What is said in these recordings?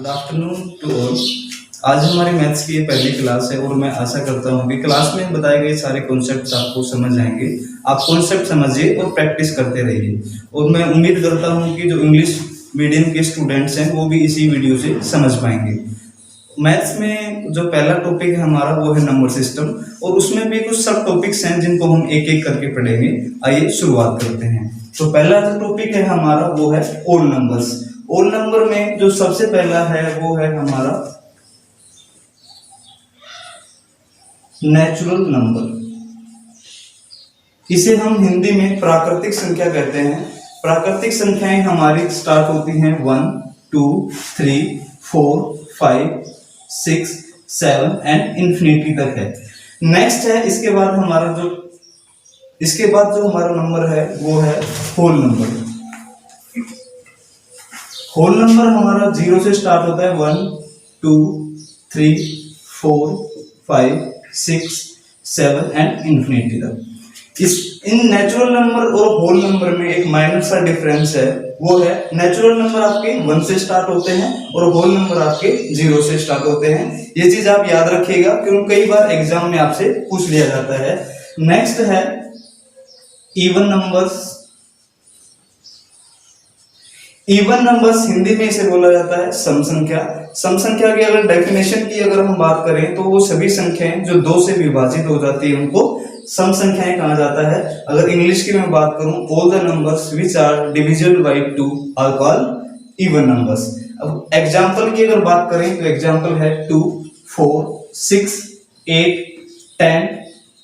Good afternoon to all. आज हमारी maths की ये पहली क्लास है और मैं आशा करता हूँ कि क्लास में बताए गए सारे कॉन्सेप्ट्स आपको समझ आएंगे। आप कॉन्सेप्ट समझिए और प्रैक्टिस करते रहिए और मैं उम्मीद करता हूँ कि जो इंग्लिश मीडियम के स्टूडेंट्स हैं वो भी इसी वीडियो से समझ पाएंगे। मैथ्स में जो पहला टॉपिक है हमारा वो है नंबर सिस्टम और उसमें भी कुछ सब टॉपिक्स हैं जिनको हम एक एक करके पढ़ेंगे। आइए शुरुआत करते हैं। तो पहला जो टॉपिक है हमारा वो है ओड नंबर्स। ओड नंबर में जो सबसे पहला है वो है हमारा नेचुरल नंबर। इसे हम हिंदी में प्राकृतिक संख्या कहते हैं। प्राकृतिक संख्याएं हमारी स्टार्ट होती हैं 1 2 3 4 5 6 7 एंड इंफिनिटी तक है। नेक्स्ट है इसके बाद जो हमारा नंबर है वो है होल नंबर। होल नंबर हमारा 0 से स्टार्ट होता है 1 2 3 4 5 6 7 एंड इंफिनिटी तक। इन नेचुरल नंबर और होल नंबर में एक माइनर सा डिफरेंस है, वो है नेचुरल नंबर आपके 1 से स्टार्ट होते हैं और होल नंबर आपके 0 से स्टार्ट होते हैं। ये चीज आप याद रखिएगा क्योंकि कई बार एग्जाम में आपसे पूछ लिया जाता है। नेक्स्ट है even numbers. Even numbers Hindi में इसे बोला जाता है सम संख्या। सम संख्या की अगर डेफिनेशन की अगर हम बात करें तो वो सभी संख्याएं जो 2 से विभाजित हो जाती है उनको सम संख्याएं कहा जाता है। अगर इंग्लिश की मैं बात करूं, all the numbers which are divisible by 2 are called even numbers. अब एग्जांपल की अगर बात करें तो एग्जांपल है 2 4 6 8 10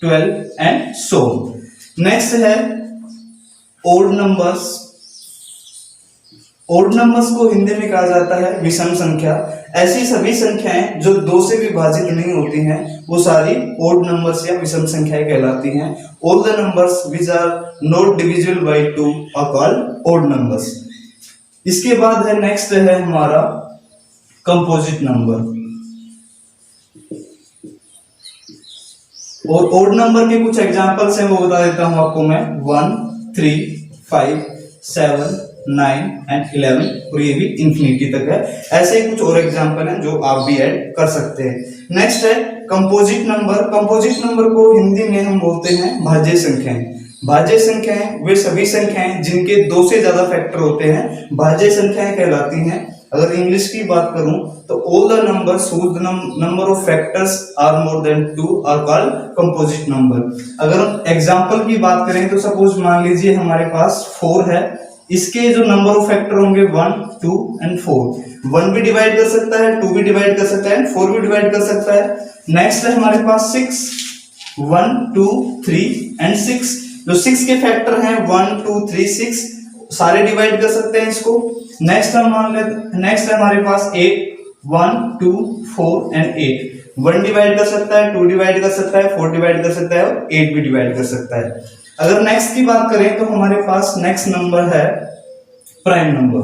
12 एंड सो। नेक्स्ट है ओड नंबर्स। ओड नंबर्स को हिंदी में कहा जाता है विषम संख्या। ऐसी सभी संख्याएं जो 2 से विभाजित नहीं होती हैं वो सारी ओड नंबर्स या विषम संख्याएं कहलाती हैं। All the numbers which are not divisible by 2 are called odd numbers. इसके बाद है नेक्स्ट है हमारा कंपोजिट नंबर। और ओड नंबर के कुछ एग्जांपल्स हैं वो बता देता हूं आपको मैं। 1 3 5 7 9 एंड 11 और ये भी इंफिनिटी तक है। ऐसे ही कुछ और एग्जांपल हैं जो आप भी ऐड कर सकते हैं। नेक्स्ट है कंपोजिट नंबर। कंपोजिट नंबर को हिंदी में हम बोलते हैं भाज्य संख्याएं। भाज्य संख्याएं वे सभी संख्याएं जिनके 2 से ज्यादा फैक्टर होते हैं भाज्य संख्याएं कहलाती हैं। अगर इंग्लिश की बात करूं तो all the numbers whose number of factors are more than 2 are called composite number। अगर हम एग्जांपल की बात करें तो सपोज मान लीजिए हमारे पास 4 है, इसके जो नंबर ऑफ फैक्टर होंगे 1 2 एंड 4। 1 भी डिवाइड कर सकता है, 2 भी डिवाइड कर सकता है एंड 4 भी डिवाइड कर सकता है। नेक्स्ट है हमारे पास 6 1 2 3 एंड 6। जो 6 के फैक्टर हैं 1 2 3 6 सारे डिवाइड कर सकते हैं इसको। नेक्स्ट है हमारे पास 8 1 2 4 एंड 8। 1 डिवाइड कर सकता है, 2 डिवाइड कर सकता है, 4 डिवाइड कर सकता है और 8 भी डिवाइड कर सकता है। अगर नेक्स्ट की बात करें तो हमारे पास नेक्स्ट नंबर है प्राइम नंबर।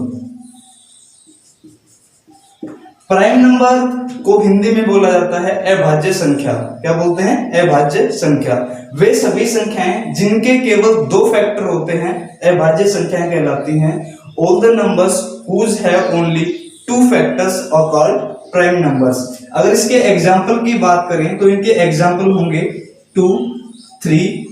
प्राइम नंबर को हिंदी में बोला जाता है अभाज्य संख्या। क्या बोलते हैं? अभाज्य संख्या। वे सभी संख्याएं जिनके केवल 2 फैक्टर होते हैं अभाज्य संख्याएं कहलाती हैं। All the numbers whose have only 2 factors are called prime numbers। अगर इसके एग्जाम्पल की बात करें तो इनके एग्जाम्पल होंगे 2 3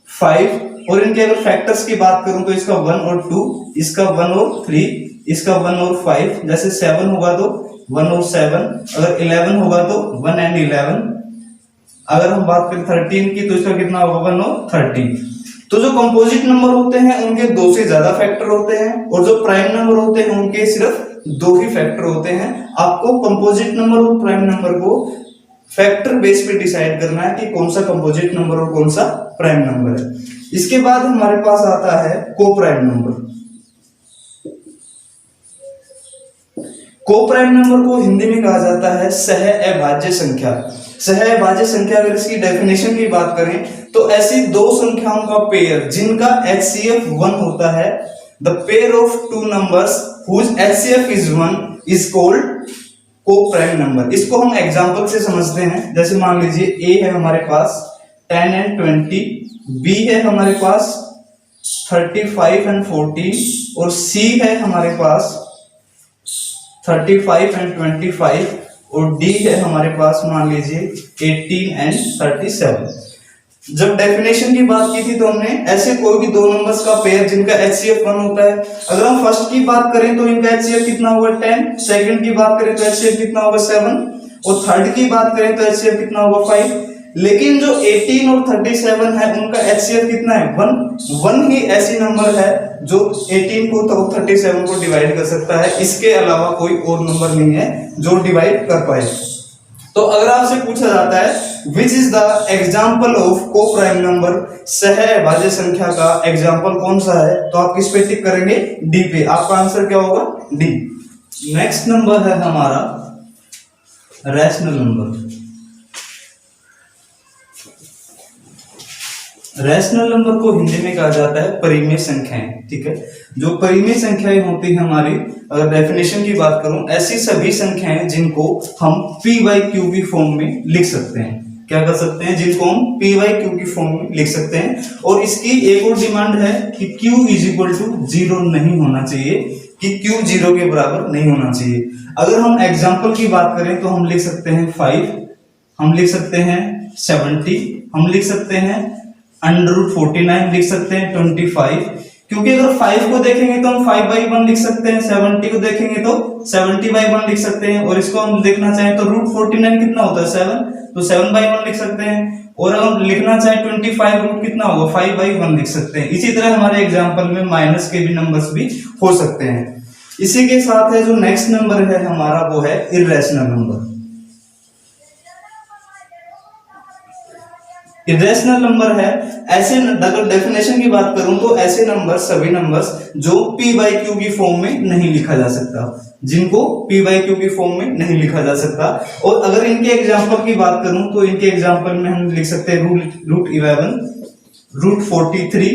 5 और इनके अगर फैक्टर्स की बात करूं तो इसका 1 और 2, इसका 1 और 3, इसका 1 और 5। जैसे 7 होगा तो 1 और 7, अगर 11 होगा तो 1 एंड 11। अगर हम बात करें 13 की तो इसका कितना होगा 1 और 13। तो जो कंपोजिट नंबर होते हैं उनके 2 से ज्यादा फैक्टर होते हैं और जो प्राइम नंबर होते हैं उनके सिर्फ 2 ही फैक्टर होते हैं। आपको कंपोजिट नंबर और प्राइम नंबर को फैक्टर बेस पे डिसाइड करना है कि कौन सा कंपोजिट नंबर और कौन सा प्राइम नंबर है। इसके बाद हमारे पास आता है को प्राइम नंबर। को प्राइम नंबर को हिंदी में कहा जाता है सह अभाज्य संख्या। सह अभाज्य संख्या अगर इसकी डेफिनेशन की बात करें तो ऐसी 2 संख्याओं का पेयर जिनका HCF 1 होता है, the pair of 2 numbers whose HCF is 1 is called को प्राइम नंबर। इसको हम एग्जांपल से समझते हैं। जैसे मान लीजिए A है हमारे पास 10 एंड 20, B है हमारे पास 35 एंड 14 और C है हमारे पास 35 एंड 25, और डी है हमारे पास मान लीजिए 18 एंड 37। जब डेफिनेशन की बात की थी तो हमने ऐसे कोई भी दो नंबर्स का पेयर जिनका HCF 1 होता है, अगर हम फर्स्ट की बात करें तो इनका HCF कितना होगा 10, सेकंड की बात करें तो HCF कितना होगा 7, और थर्ड की बात करें तो HCF कितना होगा 5। लेकिन जो 18 और 37 है उनका HCF कितना है 1। 1 ही ऐसी नंबर है जो 18 को तो 37 को डिवाइड कर सकता है, इसके अलावा कोई और नंबर नहीं है जो डिवाइड कर पाए। तो अगर आपसे पूछा जाता है which is the example of को प्राइम नंबर, सहअभाज्य संख्या का एग्जाम्पल कौन सा है, तो आप किस पे टिक करेंगे, डी पे। आपका आंसर क्या होगा, डी। नेक्स्ट नंबर है हमारा रैशनल नंबर। रैशनल नंबर को हिंदी में कहा जाता है परिमेय संख्याएं। ठीक है, जो परिमेय संख्याएं होती है हमारी, अगर डेफिनेशन की बात करूं, ऐसी सभी संख्याएं जिनको हम p बाई क्यू की फॉर्म में लिख सकते हैं। क्या कर सकते हैं, जिनको हम p बाई क्यू की फॉर्म में लिख सकते हैं। और इसकी एक और डिमांड है कि q इज इक्वल टू 0 नहीं होना चाहिए, कि q 0 के बराबर नहीं होना चाहिए। अगर हम एग्जाम्पल की बात करें तो हम लिख सकते हैं 5, हम लिख सकते हैं 70, हम लिख सकते हैं √49, लिख सकते हैं 25, क्योंकि अगर 5 को देखेंगे तो हम 5/1 लिख सकते हैं, 70 को देखेंगे तो 70/1 लिख सकते हैं, और इसको हम देखना चाहें तो √49 कितना होता है 7, तो 7/1 लिख सकते हैं। और अगर हम लिखना चाहें 25 रूट कितना होगा 5/1 लिख सकते हैं। इसी तरह हमारे एग्जाम्पल में माइनस के भी नंबर्स भी हो सकते हैं। इसी के साथ है जो नेक्स्ट नंबर है हमारा, वो है इर्रेशनल नंबर। इरेशनल नंबर है ऐसे, अगर डेफिनेशन की बात करूं तो ऐसे नंबर, सभी नंबर्स जो p बाई क्यू की फॉर्म में नहीं लिखा जा सकता, जिनको p बाई क्यू की फॉर्म में नहीं लिखा जा सकता। और अगर इनके एग्जांपल की बात करूं तो इनके एग्जांपल में हम लिख सकते हैं √11, √43,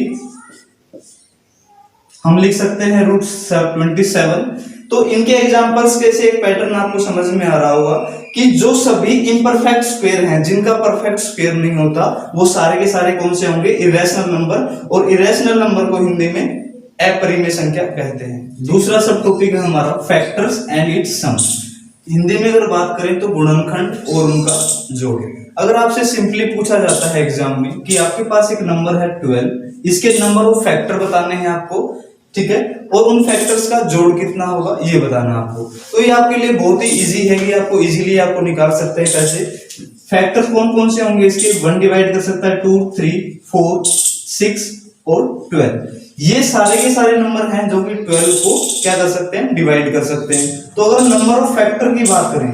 हम लिख सकते हैं √27। तो इनके एग्जांपल्स के से एक पैटर्न आपको समझ में आ रहा होगा कि जो सभी इम्परफेक्ट स्क्वायर हैं, जिनका परफेक्ट स्क्वायर नहीं होता, वो सारे के सारे कौन से होंगे, इरेशनल नंबर। और इरेशनल नंबर को हिंदी में अपरिमेय संख्या कहते हैं। दूसरा सब टॉपिक है हमारा factors and its sum. Hindi में अगर बात करें तो गुणनखंड और उनका जोड़। अगर आपसे सिंपली पूछा जाता है एग्जाम में कि आपके पास एक नंबर है 12, इसके नंबर ऑफ फैक्टर बताने हैं आपको, ठीक है, और उन फैक्टर्स का जोड़ कितना होगा ये बताना आपको। तो ये आपके लिए बहुत ही इजी है, कि आपको इजीली आपको निकाल सकते हैं। कैसे, फैक्टर्स कौन कौन से होंगे इसके, 1 डिवाइड कर सकता है 2, 3, 4, 6 और 12। ये सारे के सारे नंबर हैं जो कि 12 को क्या कर सकते हैं, डिवाइड कर सकते हैं। तो अगर नंबर ऑफ फैक्टर की बात करें,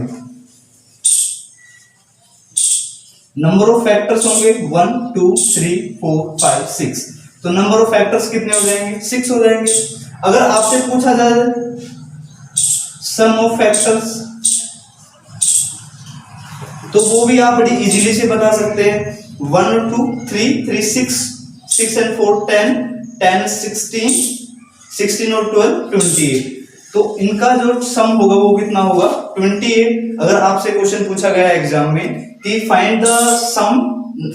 नंबर ऑफ फैक्टर्स होंगे 1, 2, 3, 4, 5, 6। तो नंबर ऑफ फैक्टर्स कितने हो जाएंगे, 6 हो जाएंगे। अगर आपसे पूछा जाए सम ऑफ फैक्टर्स, तो वो भी आप बड़ी इजीली से बता सकते हैं। 1, 2, 3, 3, 6, 6 and 4, 10, 10, 16, 16 और 12, 28। तो इनका जो सम होगा वो कितना होगा, 28। अगर आपसे क्वेश्चन पूछा गया एग्जाम में कि find the sum,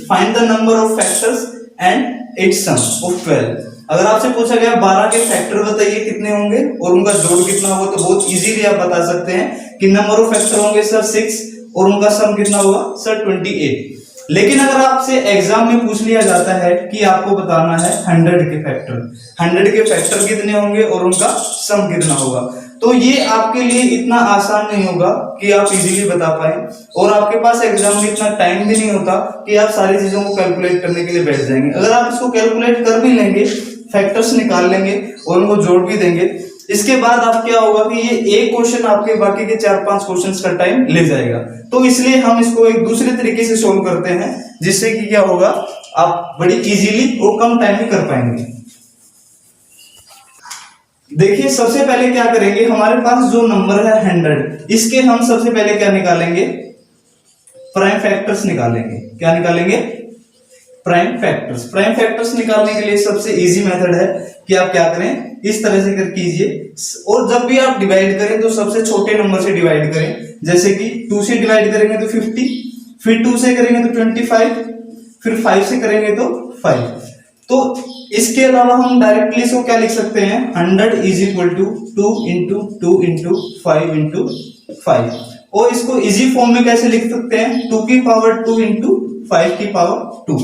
find the number of factors and its sum of 12, अगर आपसे पूछा गया 12 के फैक्टर बताइए कितने होंगे और उनका जोड़ कितना होगा, तो बहुत इजीली आप बता सकते हैं कि नंबर ऑफ फैक्टर होंगे सर 6 और उनका सम कितना होगा सर 28। लेकिन अगर आपसे एग्जाम में पूछ लिया जाता है कि आपको बताना है 100 के फैक्टर, 100 के फैक्टर कितने होंगे और उनका सम कितना होगा, तो ये आपके लिए इतना आसान नहीं होगा कि आप इजीली बता पाए, और आपके पास एग्जाम में इतना टाइम भी नहीं होता कि आप सारी चीजों को कैलकुलेट करने के लिए बैठ जाएंगे। अगर आप इसको कैलकुलेट कर भी लेंगे, फैक्टर्स निकाल लेंगे और उनको जोड़ भी देंगे, इसके बाद आप क्या होगा कि ये एक क्वेश्चन आपके बाकी के 4-5 क्वेश्चंस का टाइम ले जाएगा। तो इसलिए हम इसको एक दूसरे तरीके से सोल्व करते हैं, जिससे कि क्या होगा, आप बड़ी इजीली और कम टाइम में कर पाएंगे। देखिए सबसे पहले क्या करेंगे, हमारे पास जो नंबर है 100, इसके हम सबसे पहले क्या निकालेंगे, प्राइम फैक्टर्स निकालेंगे। क्या निकालेंगे, प्राइम फैक्टर्स। प्राइम फैक्टर्स निकालने के लिए सबसे इजी मेथड है कि आप क्या करें, इस तरह से कर कीजिए, और जब भी आप डिवाइड करें तो सबसे छोटे नंबर से डिवाइड करें। जैसे कि 2 से डिवाइड करेंगे तो 50, फिर 2 से करेंगे तो 25, फिर 5 से करेंगे तो 5। तो इसके अलावा हम डायरेक्टली इसको क्या लिख सकते हैं, 100 is equal to 2 into 2 into 5 into 5। और इसको इजी फॉर्म में कैसे लिख सकते हैं, 2 की पावर 2 इंटू 5 की पावर 2।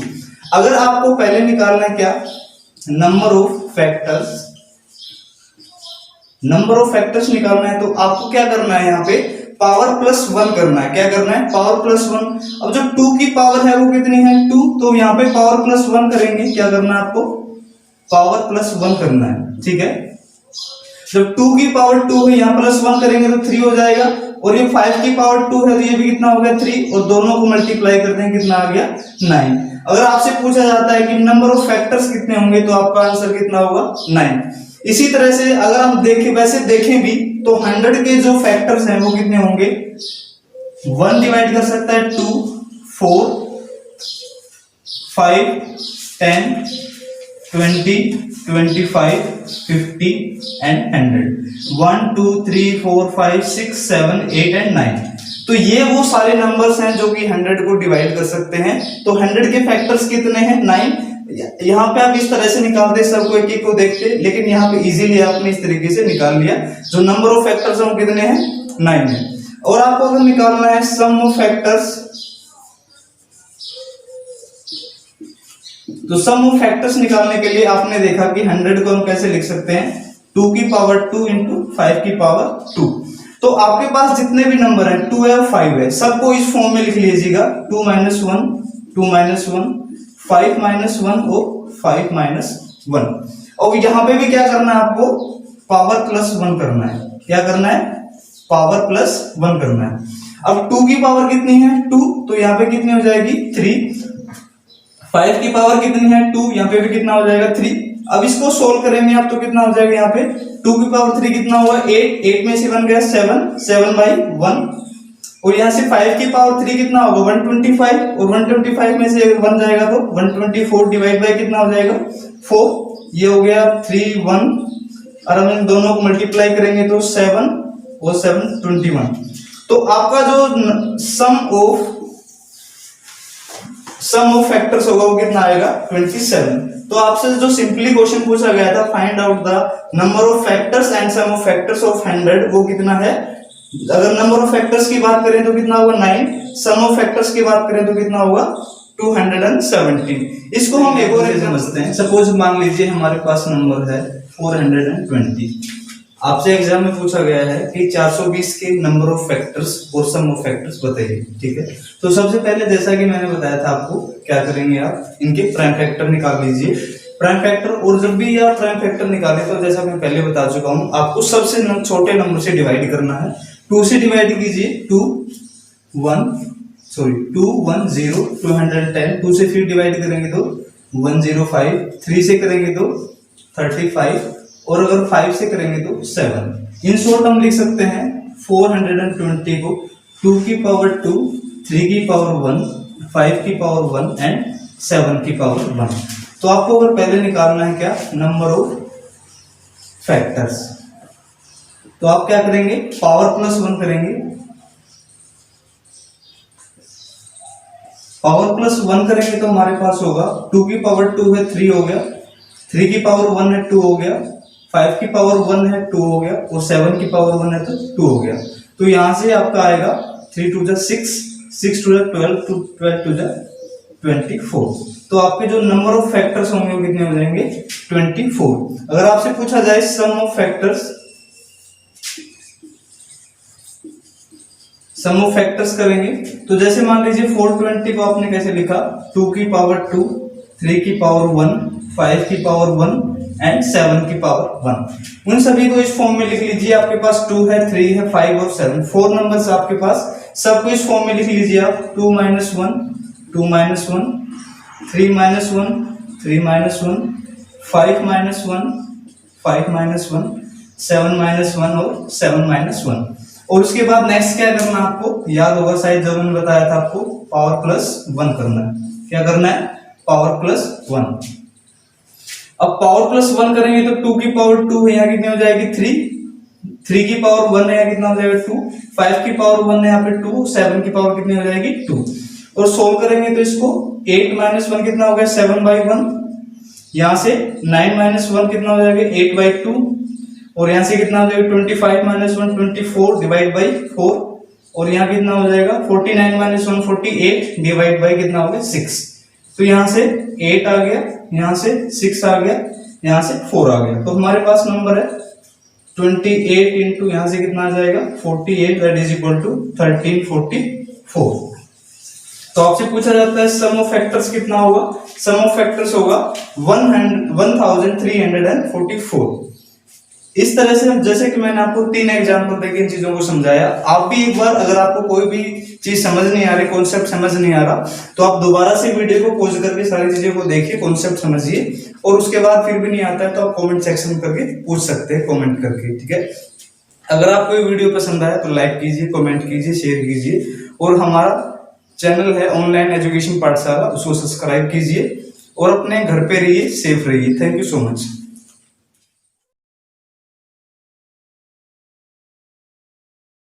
अगर आपको पहले निकालना है क्या, number of factors, number of factors निकालना है, तो आपको क्या करना है, यहाँ पे पावर प्लस 1 करना है। क्या करना है, पावर प्लस 1। अब जो 2 की पावर है वो कितनी है, 2, तो यहाँ पे पावर प्लस 1 करेंगे। क्या करना है आपको, पावर प्लस 1 करना है, ठीक है। जब 2 की पावर 2 है, यहाँ प्लस 1 करेंगे तो 3 हो जाएगा, और ये 5 की पावर 2 है तो ये भी कितना हो गया, 3, और दोनों को मल्टीप्लाई करते हैं, कितना आ गया, 9। अगर आपसे पूछा जाता है कि नंबर ऑफ फैक्टर्स कितने होंगे, तो आपका आंसर कितना होगा, 9। इसी तरह से अगर हम देखें, वैसे देखें भी तो 100 के जो फैक्टर्स हैं वो कितने होंगे, 1 डिवाइड कर सकता है 2, 4, 5, 10, 20, 25, 50 एंड 100। 1, 2, 3, 4, 5, 6, 7, 8 एंड 9। तो ये वो सारे नंबर्स हैं जो कि 100 को डिवाइड कर सकते हैं। तो 100 के फैक्टर्स कितने हैं, 9। यहाँ पे आप इस तरह से निकालते, सबको एक एक को देखते, लेकिन यहाँ पे इजीली आपने इस तरीके से निकाल लिया। जो नंबर ऑफ फैक्टर्स हैं वो कितने हैं, 9 है। और आपको अगर निकालना है सम ऑफ फैक्टर्स, तो सम ऑफ फैक्टर्स निकालने के लिए आपने देखा कि 100 को हम कैसे लिख सकते हैं, 2 की पावर 2 इंटू 5 की पावर 2। तो आपके पास जितने भी नंबर हैं, 2 है और 5 है, सबको इस फॉर्म में लिख लीजिएगा, 2 माइनस 1, 2 माइनस 1, 5 माइनस 1 और 5 माइनस 1। और यहाँ पे भी क्या करना है आपको, पावर प्लस 1 करना है। क्या करना है, पावर प्लस 1 करना है। अब 2 की पावर कितनी है, 2, तो यहाँ पे कितनी हो जाएगी, 3। 5 की पावर कितनी है, 2, यहाँ पे भी कितना हो जाएगा, 3। अब इसको सोल्व करेंगे आप, तो कितना हो जाएगा, यहाँ पे 2 की पावर 3 कितना हुआ, 8, 8 में से 1 गया 7, 7 बाई 1। और यहाँ से 5 की पावर 3 कितना होगा, 125, और 125 में से 1 जाएगा तो 124 डिवाइड बाई कितना हो जाएगा, 4। ये हो गया 3, 1, और हम इन दोनों को मल्टीप्लाई करेंगे तो 7 और 7 21। तो आपका जो सम ऑफ फैक्टर्स होगा वो कितना आएगा, 27। तो आपसे जो सिंपली क्वेश्चन पूछा गया था, find out the number of factors and sum of factors of 100, वो कितना है। अगर नंबर ऑफ फैक्टर्स की बात करें तो कितना होगा, 9। सम ऑफ फैक्टर्स की बात करें तो कितना होगा, 217। इसको हम एक और समझते हैं। सपोज मान लीजिए हमारे पास नंबर है 420। आपसे एग्जाम में पूछा गया है कि 420 के नंबर ऑफ फैक्टर्स और सम ऑफ फैक्टर्स बताइए, ठीक है। तो सबसे पहले जैसा कि मैंने बताया था आपको, क्या करेंगे आप, इनके प्राइम फैक्टर निकाल लीजिए। प्राइम फैक्टर, और जब भी आप प्राइम फैक्टर निकालें तो जैसा मैं पहले बता चुका हूं, आपको सबसे छोटे नंबर से डिवाइड करना है। 2 से डिवाइड कीजिए, 2 1 0 210। 2 से फिर डिवाइड करेंगे तो 105। 3 से करेंगे तो 35, और अगर 5 से करेंगे तो 7। इन शॉर्ट हम लिख सकते हैं 420 को 2 की पावर 2, 3 की पावर 1, 5 की पावर 1 एंड 7 की पावर 1। तो आपको अगर पहले निकालना है क्या, नंबर ऑफ फैक्टर्स, तो आप क्या करेंगे, पावर प्लस 1 करेंगे। पावर प्लस 1 करेंगे तो हमारे पास होगा 2 की पावर 2 है 3 हो गया, 3 की पावर 1 है 2 हो गया, 5 की पावर 1 है 2 हो गया, और 7 की पावर 1 है तो 2 हो गया। तो यहां से आपका आएगा 3 2 6, 6 2 12, 12 2 24। तो आपके जो नंबर ऑफ फैक्टर्स होंगे वो कितने हो जाएंगे, 24। अगर आपसे पूछा जाए सम ऑफ फैक्टर्स करेंगे, तो जैसे मान लीजिए 420 को आपने कैसे लिखा, 2 की पावर 2, 3 की पावर 1, 5 की पावर 1 एंड 7 की पावर 1। उन सभी को इस फॉर्म में लिख लीजिए। आपके पास 2 है, 3 है, 5 और 7, 4 नंबर्स आपके पास, सबको इस फॉर्म में लिख लीजिए आप। 2 minus 1, 2 minus 1, 3 minus 1, 3 minus 1, 5 minus 1, 5 minus 1, 7 minus 1 और 7 माइनस 1। और उसके बाद नेक्स्ट क्या करना है आपको, याद होगा शायद जब मैंने बताया था आपको, पावर प्लस 1 करना है। क्या करना है, पावर प्लस 1। अब पावर प्लस 1 करेंगे तो 2 की पावर 2 है, यहाँ कितनी हो जाएगी 3, 3 की पावर 1 है, यहाँ कितना हो जाएगा 2, 5 की पावर 1 है यहाँ पे 2, 7 की पावर कितनी हो जाएगी 2। और सोल्व करेंगे तो इसको 8 माइनस 1 कितना हो गया 7 बाई 1, यहाँ से 9 माइनस 1 कितना हो जाएगा 8/2, और यहाँ से कितना हो जाएगा 25 माइनस 1 24 डिवाइड बाई 4, और यहाँ कितना हो जाएगा 49 माइनस 1 48 डिवाइड बाई कितना हो गया 6। तो यहाँ से 8 आ गया, यहाँ से 6 आ गया, यहाँ से 4 आ गया। तो हमारे पास नंबर है 28 इंटू यहाँ से कितना आ जाएगा 48, दैट इज इक्वल टू 1344। तो आपसे पूछा जाता है सम ऑफ फैक्टर्स कितना होगा, सम ऑफ फैक्टर्स होगा 1344। इस तरह से जैसे कि मैंने आपको 3 एग्जांपल देके इन चीजों को समझाया, आप भी एक बार अगर आपको कोई भी चीज समझ नहीं आ रही, कॉन्सेप्ट समझ नहीं आ रहा, तो आप दोबारा से वीडियो को पॉज करके सारी चीजों को देखिए, कॉन्सेप्ट समझिए, और उसके बाद फिर भी नहीं आता है तो आप कमेंट सेक्शन में करके पूछ सकते हैं, कमेंट करके, ठीक है। अगर आपको ये वीडियो पसंद आया तो लाइक कीजिए, कमेंट कीजिए, शेयर कीजिए, और हमारा चैनल है ऑनलाइन एजुकेशन पाठशाला, उसको सब्सक्राइब कीजिए, और अपने घर पे रहिए, सेफ रहिए। Thank you so much.